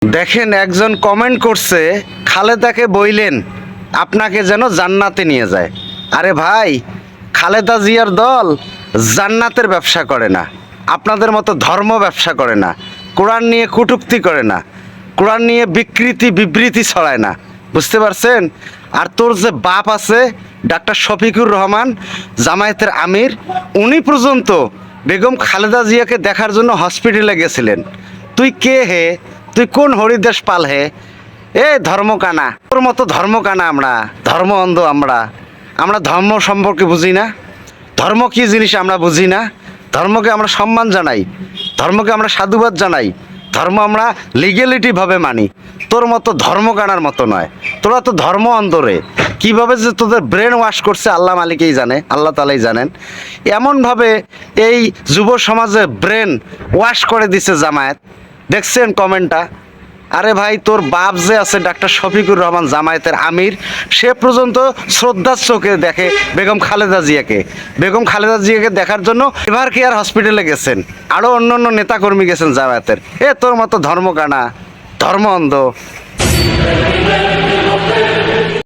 দেখেন একজন কমেন্ট করছে খালেদাকে বইলেন আপনাকে যেন জান্নাতে নিয়ে যায়। আরে ভাই, খালেদা জিয়ার দল জান্নাতের ব্যবসা করে না, আপনাদের মতো ধর্ম ব্যবসা করে না, কোরআন নিয়ে কটূক্তি করে না, কোরআন নিয়ে বিবৃতি ছড়ায় না, বুঝতে পারছেন? আর তোর যে বাপ আছে ডাক্তার শফিকুর রহমান, জামায়াতের আমির, উনি পর্যন্ত বেগম খালেদা জিয়াকে দেখার জন্য হসপিটালে গেছিলেন। তুই কে হে? তুই কোন হরিদেশ পাল হে? এ ধর্মকানা, তোর মতো ধর্মকানা আমরা, ধর্ম অন্ধ আমরা। আমরা ধর্ম সম্পর্কে বুঝি না, ধর্ম কী জিনিস আমরা বুঝি না। ধর্মকে আমরা সম্মান জানাই, ধর্মকে আমরা সাধুবাদ জানাই, ধর্ম আমরা লিগ্যালিটিভাবে মানি। তোর মতো ধর্মকানার মতো নয়। তোরা তো ধর্ম অন্ধরে। কীভাবে যে তোদের ব্রেন ওয়াশ করছে আল্লাহ মালিকেই জানে, আল্লাহ তালাই জানেন। এমনভাবে এই যুব সমাজে ব্রেন ওয়াশ করে দিছে জামায়াত। দেখছেন কমেন্টটা? আরে ভাই, তোর বাপ যে আছে ডাক্তার শফিকুর রহমান, জামায়াতের আমির, সে পর্যন্ত শ্রদ্ধার চোখে দেখে বেগম খালেদা জিয়াকে। বেগম খালেদা জিয়াকে দেখার জন্য এভার কেয়ার হসপিটালে গেছেন, আরও অন্য অন্য নেতাকর্মী গেছেন জামায়াতের। তোর মতো ধর্মকানা, ধর্ম অন্ধ।